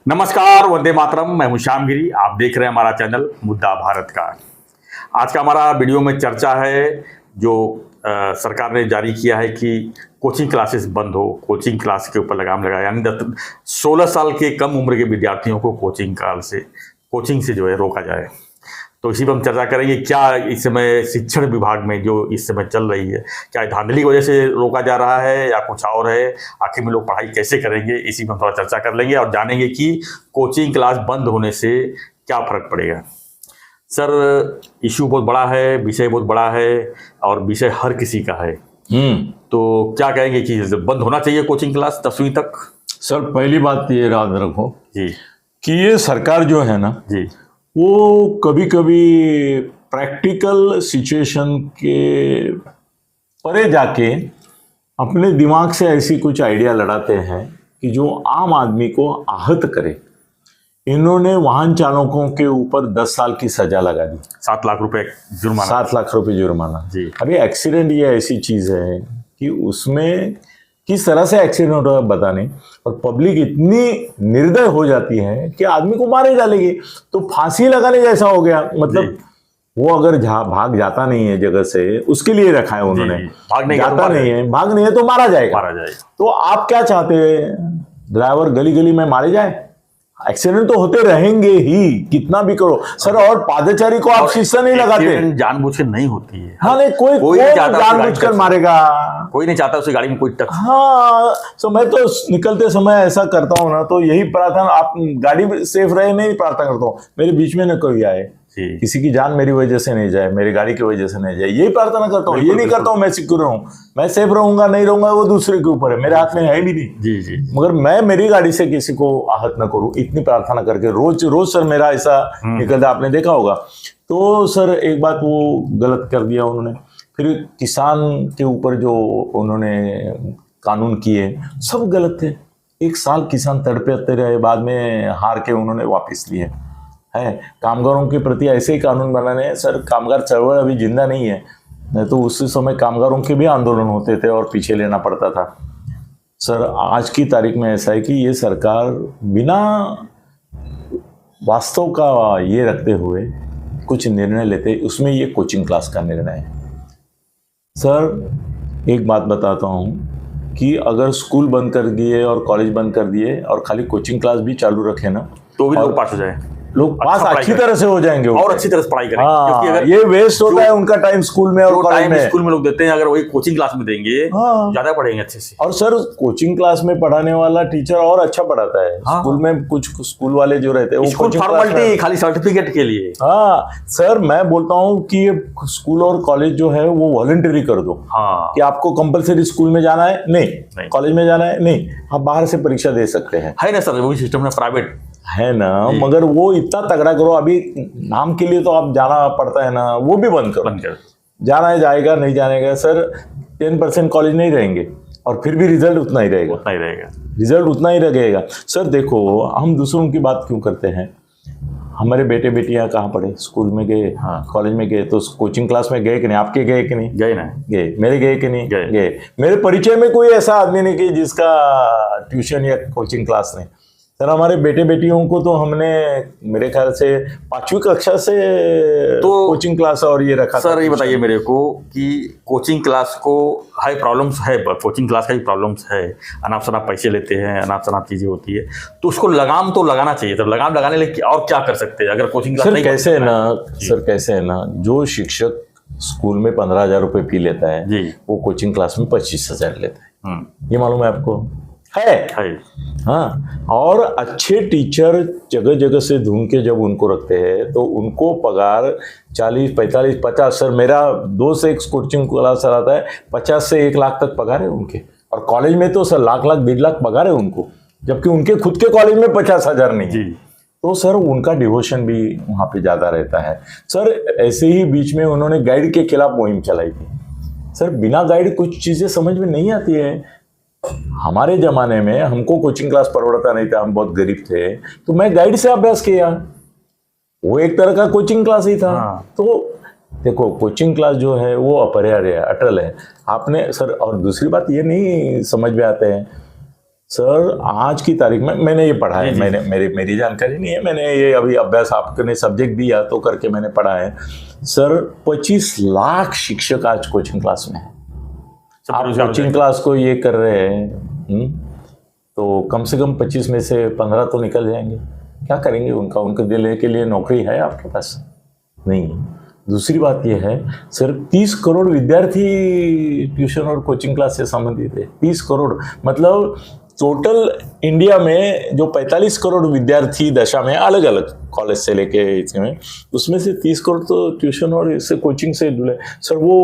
नमस्कार, वंदे मातरम। मैं हूं श्याम गिरी। आप देख रहे हैं हमारा चैनल मुद्दा भारत का। आज का हमारा वीडियो में चर्चा है जो सरकार ने जारी किया है कि कोचिंग क्लासेस बंद हो, कोचिंग क्लास के ऊपर लगाम लगाया, यानी 16 साल के कम उम्र के विद्यार्थियों को कोचिंग से जो है रोका जाए। तो इसी पर हम चर्चा करेंगे। क्या इस समय शिक्षण विभाग में जो इस समय चल रही है, क्या धांधली की वजह से रोका जा रहा है या कुछ और है? आखिर में लोग पढ़ाई कैसे करेंगे, इसी में हम थोड़ा चर्चा कर लेंगे और जानेंगे कि कोचिंग क्लास बंद होने से क्या फ़र्क पड़ेगा। सर, इशू बहुत बड़ा है, विषय बहुत बड़ा है और विषय हर किसी का है। तो क्या कहेंगे कि बंद होना चाहिए कोचिंग क्लास 10वीं तक? सर, पहली बात ये याद रखो जी कि ये सरकार जो है ना जी, वो कभी कभी प्रैक्टिकल सिचुएशन के परे जाके अपने दिमाग से ऐसी कुछ आइडिया लड़ाते हैं कि जो आम आदमी को आहत करे। इन्होंने वाहन चालकों के ऊपर 10 साल की सजा लगा दी, 7 लाख रुपए जुर्माना। 7 लाख रुपए जुर्माना जी। अभी एक्सीडेंट ये ऐसी चीज है कि उसमें किस तरह से एक्सीडेंट हो रहा है पता नहीं, और पब्लिक इतनी निर्दय हो जाती है कि आदमी को मारे डालेगी। तो फांसी लगाने जैसा हो गया। मतलब वो अगर भाग जाता नहीं है जगह से, उसके लिए रखा है उन्होंने। भाग नहीं है तो मारा जाएगा। तो आप क्या चाहते हैं? ड्राइवर गली गली में मारे जाए? एक्सीडेंट तो होते रहेंगे ही, कितना भी करो सर। और पादचारी को आप शीशा नहीं लगाते, जानबूझ के नहीं होती है। हाँ नहीं, कोई जानबूझ कर मारेगा। कोई नहीं चाहता उसी गाड़ी में कोई टक्कर। हाँ, तो मैं तो निकलते समय ऐसा करता हूँ ना, तो यही प्रार्थना, आप गाड़ी सेफ रहे, नहीं प्रार्थना करता हूँ मेरे बीच में न कोई आए, किसी की जान मेरी वजह से नहीं जाए, मेरी गाड़ी की वजह से नहीं जाए, यही प्रार्थना करता हूँ। ये नहीं करता हूँ मैं सिक्योर रहूँ, मैं सेफ रहूंगा नहीं रहूंगा वो दूसरे के ऊपर है, मेरे हाथ में है भी नहीं। जी जी। मगर मैं मेरी गाड़ी से किसी को आहत न करूँ, इतनी प्रार्थना करके रोज सर मेरा ऐसा निकलता, आपने देखा होगा। तो सर एक बात वो गलत कर दिया उन्होंने। फिर किसान के ऊपर जो उन्होंने कानून किए सब गलत थे। 1 साल किसान तड़पते रहे, बाद में हार के उन्होंने वापस लिए है। कामगारों के प्रति ऐसे ही कानून बनाने हैं सर। कामगार चळवळ अभी जिंदा नहीं है, नहीं तो उस समय कामगारों के भी आंदोलन होते थे और पीछे लेना पड़ता था। सर आज की तारीख में ऐसा है कि ये सरकार बिना वास्तव का ये रखते हुए कुछ निर्णय लेते, उसमें ये कोचिंग क्लास का निर्णय है। सर एक बात बताता हूँ कि अगर स्कूल बंद कर दिए और कॉलेज बंद कर दिए और खाली कोचिंग क्लास भी चालू रखे ना, तो भी लोग पास हो जाए, लोग पास अच्छी तरह से हो जाएंगे और अच्छी तरह से पढ़ाई करेंगे। हाँ, क्योंकि अगर ये वेस्ट होता है उनका टाइम स्कूल में और कॉलेज में। स्कूल में लोग देते हैं, अगर वही कोचिंग क्लास में देंगे ज्यादा पढ़ेंगे अच्छे से। और सर कोचिंग क्लास में पढ़ाने वाला टीचर और अच्छा पढ़ाता है। स्कूल में कुछ स्कूल वाले जो रहते हैं वो स्कूल फॉर्मेलिटी खाली सर्टिफिकेट के लिए। हाँ सर, मैं बोलता हूँ कि ये स्कूल और कॉलेज जो है वो वॉलंटरी कर दो। कि आपको कंपलसरी स्कूल में जाना है नहीं, कॉलेज में जाना है नहीं, आप बाहर से परीक्षा दे सकते हैं। है ना सर, वही सिस्टम ना, प्राइवेट है ना। मगर वो इतना तगड़ा करो, अभी नाम के लिए तो आप जाना पड़ता है ना, वो भी बंद करो। जाना है जाएगा, नहीं जाने का सर। 10% कॉलेज नहीं रहेंगे और फिर भी रिजल्ट उतना ही रहेगा, रिजल्ट उतना ही रहेगा। सर देखो, हम दूसरों की बात क्यों करते हैं? हमारे बेटे बेटियां कहाँ पढ़े? स्कूल में गए, कॉलेज में गए, तो कोचिंग क्लास में गए कि नहीं? आपके गए कि नहीं? गए ना, गए। मेरे गए कि नहीं? गए। मेरे परिचय में कोई ऐसा आदमी नहीं कि जिसका ट्यूशन या कोचिंग क्लास नहीं। सर हमारे बेटे बेटियों को तो हमने मेरे ख्याल से 5वीं कक्षा से तो कोचिंग क्लास और ये रखा। सर ये बताइए मेरे को कि कोचिंग क्लास को हाई प्रॉब्लम्स है, कोचिंग क्लास का भी प्रॉब्लम्स है, अनाप शनाप पैसे लेते हैं, अनाप शनाप चीजें होती है, तो उसको लगाम तो लगाना चाहिए। तो लगाम लगाने लिए और क्या कर सकते हैं अगर कोचिंग क्लास नहीं? कैसे है ना सर, कैसे है ना, जो शिक्षक स्कूल में 15,000 रुपए फी लेता है वो कोचिंग क्लास में 25,000 लेता है। ये मालूम है आपको? है। हाँ, और अच्छे टीचर जगह जगह से ढूंढ के जब उनको रखते हैं तो उनको पगार 40, 45, 50। सर मेरा दोस्त एक कोचिंग क्लास चलाता है, 50 से 1 लाख तक पगार है उनके। और कॉलेज में तो सर लाख 1.5 लाख पगार है उनको, जबकि उनके खुद के कॉलेज में 50,000 नहीं। तो सर उनका डिवोशन भी वहाँ पे ज़्यादा रहता है। सर ऐसे ही बीच में उन्होंने गाइड के खिलाफ मुहिम चलाई थी। सर बिना गाइड कुछ चीज़ें समझ में नहीं आती है। हमारे जमाने में हमको कोचिंग क्लास परवड़ता नहीं था, हम बहुत गरीब थे, तो मैं गाइड से अभ्यास किया। वो एक तरह का कोचिंग क्लास ही था। तो देखो कोचिंग क्लास जो है वो अपरिहार्य है, अटल है। आपने सर, और दूसरी बात ये नहीं समझ में आते हैं सर आज की तारीख में मैंने ये पढ़ा है, मैंने मेरी जानकारी नहीं है, मैंने ये अभी अभ्यास आपने सब्जेक्ट दिया तो करके मैंने पढ़ा है सर। 25 लाख शिक्षक आज कोचिंग क्लास में है। आप कोचिंग क्लास को ये कर रहे हैं तो कम से कम 25 में से 15 तो निकल जाएंगे। क्या करेंगे उनके दिल के लिए नौकरी है आपके पास? नहीं। दूसरी बात यह है सर, 30 करोड़ विद्यार्थी ट्यूशन और कोचिंग क्लास से संबंधित है। 30 करोड़ मतलब टोटल इंडिया में जो 45 करोड़ विद्यार्थी दशा में अलग अलग कॉलेज से लेके इसमें, उसमें से 30 करोड़ तो ट्यूशन और इससे कोचिंग से जुड़े। सर वो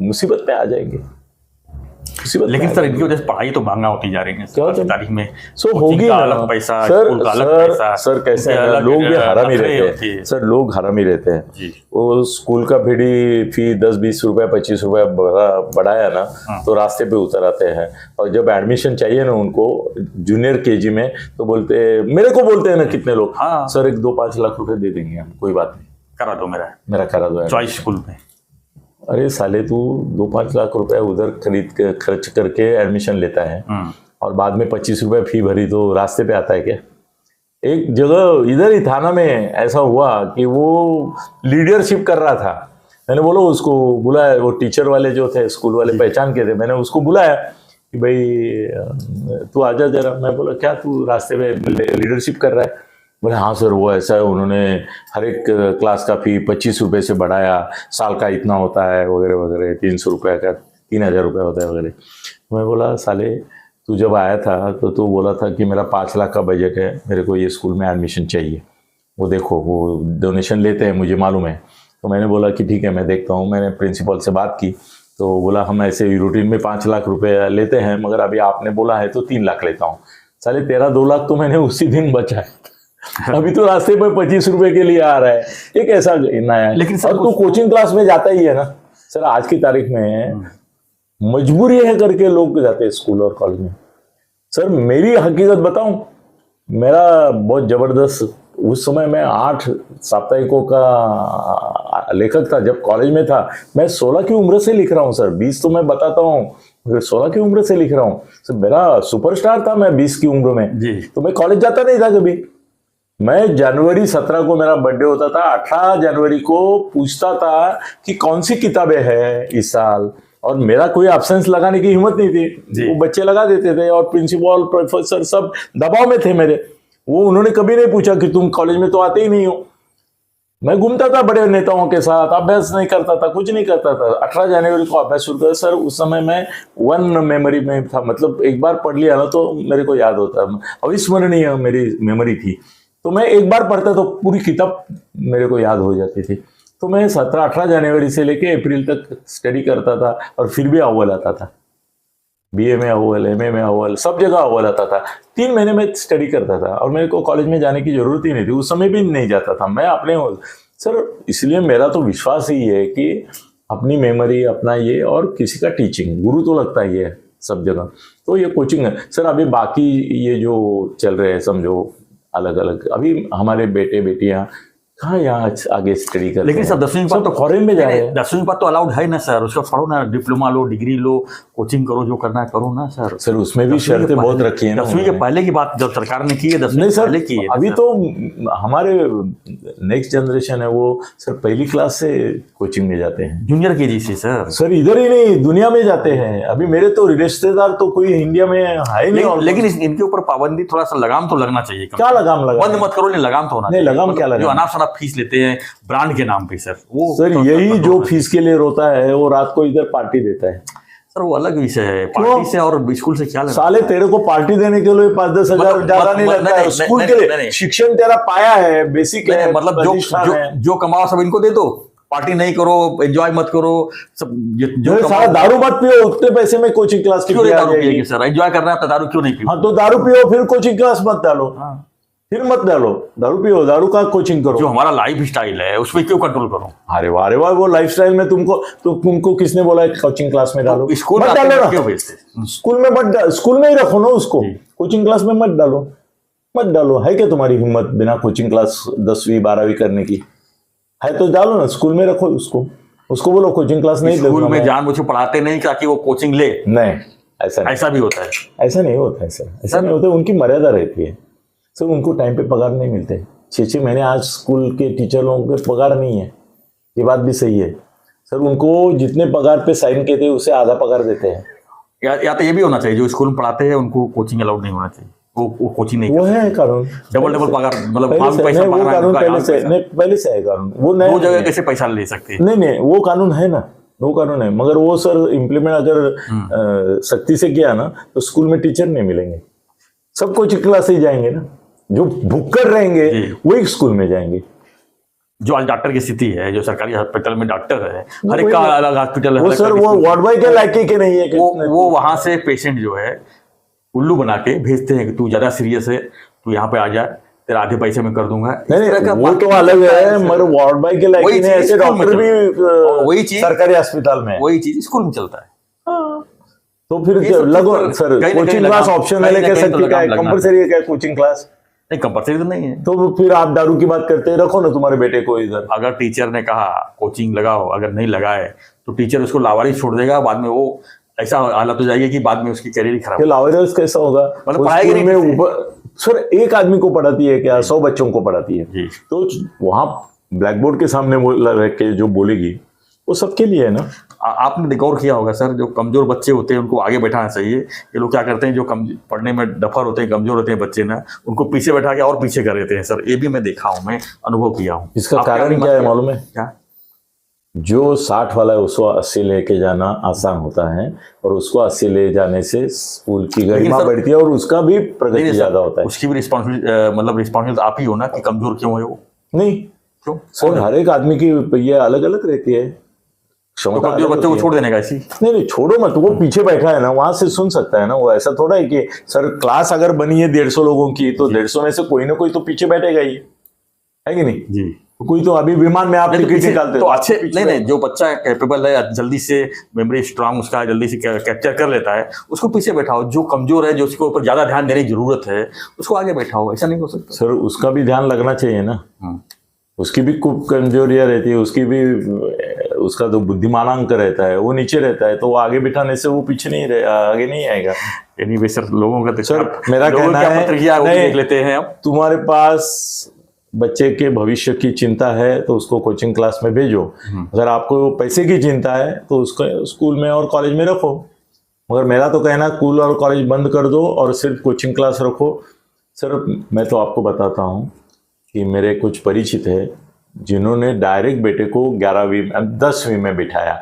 मुसीबत में आ जाएंगे। लेकिन सर इनकी वजह से पढ़ाई तो महंगा होती जा रही है तारीख में। होगी ना अलग पैसा, सर, स्कूल का अलग पैसा। सर कैसे है, लोग भी हरामी रहते हैं सर, लोग हरामी रहते हैं। वो स्कूल का फी 10-20 रुपए 25 रुपए बढ़ाया ना तो रास्ते पे उतर आते हैं। और जब एडमिशन चाहिए ना उनको जूनियर केजी में तो मेरे को बोलते हैं ना कितने लोग, सर 1-2-5 लाख रुपए दे देंगे हम, कोई बात नहीं, करा दो मेरा करा दो चॉइस स्कूल में। अरे साले तू 2-5 लाख रुपए उधर खर्च करके एडमिशन लेता है और बाद में 25 रुपए फी भरी तो रास्ते पे आता है क्या? एक जगह इधर ही थाना में ऐसा हुआ कि वो लीडरशिप कर रहा था। मैंने बोला उसको बुलाया, वो टीचर वाले जो थे स्कूल वाले पहचान के थे, मैंने उसको बुलाया कि भाई तू आजा जरा। मैं बोला क्या तू रास्ते में लीडरशिप कर रहा है? बोले हाँ सर वो ऐसा है, उन्होंने हर एक क्लास का फी 25 रुपए से बढ़ाया, साल का इतना होता है वगैरह वगैरह, 300 रुपये का 3000 रुपये होता है वगैरह। मैं बोला साले तू जब आया था तो तू बोला था कि मेरा 5 लाख का बजट है, मेरे को ये स्कूल में एडमिशन चाहिए। वो देखो वो डोनेशन लेते हैं मुझे मालूम है। तो मैंने बोला कि ठीक है मैं देखता हूँ। मैंने प्रिंसिपल से बात की तो बोला हम ऐसे रूटीन में 5 लाख रुपये लेते हैं, मगर अभी आपने बोला है तो 3 लाख लेता हूँ। साले तेरा 2 लाख तो मैंने उसी दिन बचाया, अभी तो रास्ते पर 25 रुपए के लिए आ रहा है। एक ऐसा नया है। लेकिन सर तू कोचिंग क्लास में जाता ही है ना सर, आज की तारीख में मजबूरी है करके लोग जाते हैं स्कूल और कॉलेज में। सर मेरी हकीकत बताऊं, मेरा बहुत जबरदस्त, उस समय मैं 8 साप्ताहिकों का लेखक था जब कॉलेज में था। मैं 16 की उम्र से लिख रहा हूं सर, 20 तो मैं बताता हूँ, 16 की उम्र से लिख रहा हूँ सर। मेरा सुपरस्टार था मैं 20 की उम्र में जी। तो मैं कॉलेज जाता नहीं था कभी। मैं जनवरी 17 को मेरा बर्थडे होता था, 18 जनवरी को पूछता था कि कौन सी किताबें हैं इस साल, और मेरा कोई एब्सेंस लगाने की हिम्मत नहीं थी, वो बच्चे लगा देते थे और प्रिंसिपल प्रोफेसर सब दबाव में थे मेरे। वो उन्होंने कभी नहीं पूछा कि तुम कॉलेज में तो आते ही नहीं हो। मैं घूमता था बड़े नेताओं के साथ, अभ्यास नहीं करता था, कुछ नहीं करता था। 18 जनवरी को अभ्यास शुरू किया सर। उस समय मैं 1 मेमोरी में था, मतलब एक बार पढ़ लिया ना तो मेरे को याद होता, अविस्मरणीय मेरी मेमोरी थी। तो मैं एक बार पढ़ता तो पूरी किताब मेरे को याद हो जाती थी। तो मैं 17-18 जनवरी से लेके अप्रैल तक स्टडी करता था और फिर भी अव्वल आता था। बीए में अव्वल, एमए में अव्वल, सब जगह अव्वल आता था। 3 महीने में स्टडी करता था और मेरे को कॉलेज में जाने की जरूरत ही नहीं थी, उस समय भी नहीं जाता था मैं अपने सर। इसलिए मेरा तो विश्वास ही है कि अपनी मेमोरी, अपना ये, और किसी का टीचिंग गुरु तो लगता ही है सब जगह। तो ये कोचिंग है सर। अभी बाकी ये जो चल रहे हैं समझो अलग अलग, अभी हमारे बेटे बेटियां कहाँ यहाँ आगे स्टडी कर, लेकिन सर 10वीं के बाद तो फॉरेन में जा रहे हैं। 10वीं के बाद तो अलाउड है ना सर, उसका पढ़ो ना, डिप्लोमा लो, डिग्री लो, कोचिंग करो, जो करना है करो ना सर। सर उसमें भी शर्तें बहुत रखी है ना। 10वीं के पहले की बात जब सरकार ने की है, 10वीं से पहले की है। अभी तो हमारे नेक्स्ट जनरेशन है वो सर पहली क्लास से कोचिंग में जाते हैं, जूनियर केजी से सर। सर इधर ही नहीं दुनिया में जाते हैं। अभी मेरे तो रिश्तेदार तो कोई इंडिया में है नहीं। लेकिन इनके ऊपर पाबंदी, थोड़ा सा लगाम तो लगना चाहिए। क्या लगाम लगा? बंद मत करो, नहीं लगाम तो होना नहीं। लगाम क्या लगा? जो अनाप शनाप फीस लेते हैं ब्रांड के नाम पे सर, वो सर यही जो फीस के लिए रोता है वो रात को इधर पार्टी देता है सर। वो अलग विषय है, पार्टी से और स्कूल से क्या लगता? साले तेरे को पार्टी देने के लिए 5-10 हजार ज्यादा नहीं लगता है स्कूल के लिए। शिक्षण तेरा पाया है, बेसिक है, मतलब जो कमाओ सब इनको दे दो, पार्टी नहीं करो, एंजॉय मत करो, सब जो सारा दारू मत पियो, उतने पैसे में कोचिंग क्लास की दारू पिएंगे सर। एंजॉय करना है तो दारू क्यों नहीं पियो? हाँ तो दारू पियो, फिर कोचिंग क्लास मत डालो। फिर मत डालो, दारू पियो, दारू का कोचिंग करो। जो हमारा लाइफ स्टाइल है उसमें क्यों कंट्रोल करो? अरे वाह अरे वाह, वो लाइफ स्टाइल में तुमको किसने बोला है कोचिंग क्लास में डालो? स्कूल में डालो ना, स्कूल में मत, स्कूल में ही रखो ना उसको, कोचिंग क्लास में मत डालो। मत डालो। है क्या तुम्हारी हिम्मत बिना कोचिंग क्लास 10वीं 12वीं करने की? है तो डालो ना, स्कूल में रखो उसको बोलो कोचिंग क्लास नहीं। स्कूल में जानबूझ के पढ़ाते नहीं ताकि वो कोचिंग ले? नहीं, ऐसा भी होता है? ऐसा नहीं होता है सर, ऐसा नहीं होता, उनकी मर्यादा रहती है सर। उनको टाइम पे पगार नहीं मिलते, 6-6 महीने आज स्कूल के टीचर लोगों के पगार नहीं है, ये बात भी सही है सर। उनको जितने पगार पे साइन किए थे उससे आधा पगार देते हैं। या तो ये भी होना चाहिए, जो स्कूल में पढ़ाते हैं उनको कोचिंग अलाउड नहीं होना चाहिए, वो कोचिंग नहीं, वो है कानून, डबल पगार, मतलब पैसा वो कानून पहले से है कानून, वो दो जगह कैसे पैसा ले सकते हैं? नहीं, वो कानून है ना, वो कानून है, मगर वो सर इम्प्लीमेंट अगर सख्ती से किया ना तो स्कूल में टीचर नहीं मिलेंगे, सब कोचिंग क्लास ही जाएंगे ना, जो भुक्कड़ रहेंगे वही स्कूल में जाएंगे। जो आज डॉक्टर की स्थिति है, जो सरकारी अस्पताल में डॉक्टर है, हर एक का अलग हॉस्पिटल है, वो सर वो वार्ड बॉय के लायके के नहीं है, वो वहां से पेशेंट जो है उल्लू बना के भेजते हैं कि तू ज्यादा सीरियस है, तू यहाँ पे आ जा, तेरा आधे पैसे में कर दूंगा। नहीं, वो तो अलग है, मगर वार्ड बॉय के लायके नहीं, ऐसे डॉक्टर भी वही चीज सरकारी अस्पताल में, वही चीज स्कूल में चलता है। तो फिर लगो सर कोचिंग क्लास ऑप्शनल है, कैसे कंपलसरी है क्या कोचिंग क्लास? नहीं, कंपलसरी तो नहीं है। तो फिर आप दारू की बात करते हैं, रखो ना तुम्हारे बेटे को इधर। अगर टीचर ने कहा कोचिंग लगाओ, अगर नहीं लगाए तो टीचर उसको लावारिस छोड़ देगा, बाद में वो ऐसा हालत हो जाएगी कि बाद में उसकी करियर ही खराब। लावारिस कैसा होगा? मतलब पढ़ाई में ऊपर सर एक आदमी को पढ़ाती है क्या, 100 बच्चों को पढ़ाती है, तो वहां ब्लैक बोर्ड के सामने रह के जो बोलेगी वो सबके लिए है ना। आपने गौर किया होगा सर, जो कमजोर बच्चे होते हैं उनको आगे बैठाना चाहिए। ये लोग क्या करते हैं, जो पढ़ने में डफर होते हैं, कमजोर होते हैं बच्चे ना, उनको पीछे बैठा के और पीछे कर देते हैं सर। ये भी मैं देखा हूँ, मैं अनुभव किया हूँ। इसका कारण क्या है मालूम है? क्या? जो 60 वाला है उसको 80 लेके जाना आसान होता है, और उसको 80 ले जाने से स्कूल की गरिमा बढ़ती है और उसका भी प्रगति ज्यादा होता है। उसकी भी रिस्पॉन्सिबिलिटी, मतलब रिस्पॉन्सिबिलिटी आप ही हो ना कि कमजोर क्यों है वो। नहीं क्यों सर, हर एक आदमी की ये अलग अलग रहती है क्षमता। तो बच्चे को छोड़ देने का ऐसी नहीं, छोड़ो मत, वो पीछे बैठा है ना, वहां से सुन सकता है ना। वो ऐसा थोड़ा है कि सर क्लास अगर बनी है 150 लोगों की, तो 150 में से कोई ना कोई तो पीछे बैठेगा ही, है कि नहीं जी। कोई तो अभी विमान में आप टिकट निकालते तो अच्छे नहीं, जो बच्चा कैपेबल है, जल्दी से मेमोरी स्ट्रांग उसका जल्दी से कैप्चर कर लेता है, उसको पीछे बैठाओ। जो कमजोर है, जो उसके ऊपर ज्यादा ध्यान देने की जरूरत है, उसको आगे बैठाओ। ऐसा नहीं हो सकता सर, उसका भी ध्यान लगना चाहिए ना, उसकी भी खूब कमजोरियां रहती है, उसकी भी, उसका तो बुद्धिमानांक रहता है, वो नीचे रहता है, तो वो आगे बिठाने से वो पीछे नहीं रहे, आगे नहीं आएगा। एनीवे सर, लोगों का तो सर मेरा कहना है, देख लेते हैं अब। तुम्हारे पास बच्चे के भविष्य की चिंता है तो उसको कोचिंग क्लास में भेजो, अगर आपको पैसे की चिंता है तो उसको स्कूल में और कॉलेज में रखो। मगर मेरा तो कहना, स्कूल और कॉलेज बंद कर दो और सिर्फ कोचिंग क्लास रखो। सर मैं तो आपको बताता हूँ कि मेरे कुछ परिचित है जिन्होंने डायरेक्ट बेटे को 11वीं 10वीं में बिठाया।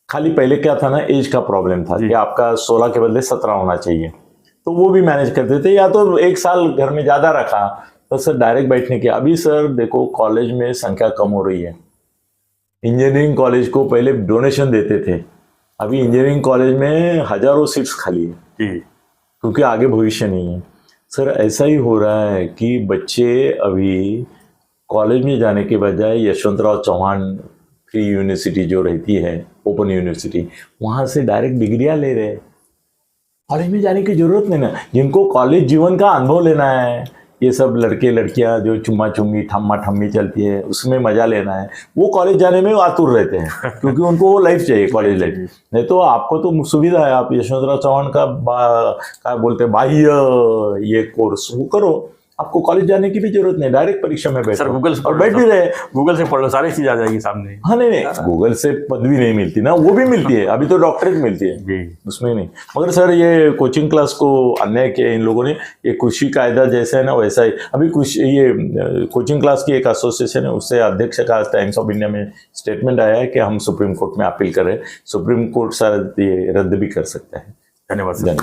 खाली पहले क्या था ना, एज का प्रॉब्लम था कि आपका 16 के बदले 17 होना चाहिए, तो वो भी मैनेज करते थे, या तो एक साल घर में ज़्यादा रखा तो सर डायरेक्ट बैठने के। अभी सर देखो कॉलेज में संख्या कम हो रही है। इंजीनियरिंग कॉलेज को पहले डोनेशन देते थे, अभी इंजीनियरिंग कॉलेज में हजारों सीट्स खाली है क्योंकि आगे भविष्य नहीं है। सर ऐसा ही हो रहा है कि बच्चे अभी कॉलेज में जाने के बजाय यशवंतराव चौहान फ्री यूनिवर्सिटी जो रहती है, ओपन यूनिवर्सिटी, वहाँ से डायरेक्ट डिग्रियाँ ले रहे हैं। कॉलेज में जाने की जरूरत नहीं ना। जिनको कॉलेज जीवन का अनुभव लेना है, ये सब लड़के लड़कियां जो चुम्मा चुम्मी ठम्मा ठम्मी चलती है उसमें मजा लेना है, वो कॉलेज जाने में आतुर रहते हैं क्योंकि उनको वो लाइफ चाहिए, कॉलेज लाइफ। नहीं तो आपको तो सुविधा है, आप यशवंतराव चौहान का क्या बोलते हैं बाह्य ये कोर्स वो करो, आपको कॉलेज जाने की भी जरूरत नहीं, डायरेक्ट परीक्षा में बैठो। सर गूगल से और बैठ भी रहे, गूगल से पढ़ लो, सारी चीज आ जाएगी सामने। हाँ नहीं, गूगल से पदवी नहीं मिलती ना, वो भी मिलती है, अभी तो डॉक्टरेट मिलती है उसमें नहीं। मगर सर ये कोचिंग क्लास को अन्याय किया इन लोगों ने। ये कृषि कायदा जैसा है ना वैसा ही अभी ये कोचिंग क्लास की एक एसोसिएशन है, उससे अध्यक्ष का टाइम्स ऑफ इंडिया में स्टेटमेंट आया है कि हम सुप्रीम कोर्ट में अपील कर रहे हैं, सुप्रीम कोर्ट सर ये रद्द भी कर सकता है। धन्यवाद सर।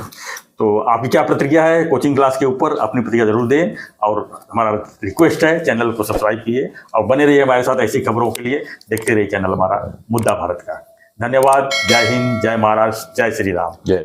तो आपकी क्या प्रतिक्रिया है कोचिंग क्लास के ऊपर, अपनी प्रतिक्रिया जरूर दें, और हमारा रिक्वेस्ट है चैनल को सब्सक्राइब कीजिए और बने रहिए हमारे साथ ऐसी खबरों के लिए। देखते रहिए चैनल हमारा मुद्दा भारत का। धन्यवाद। जय हिंद, जय महाराष्ट्र, जय श्री राम। जय।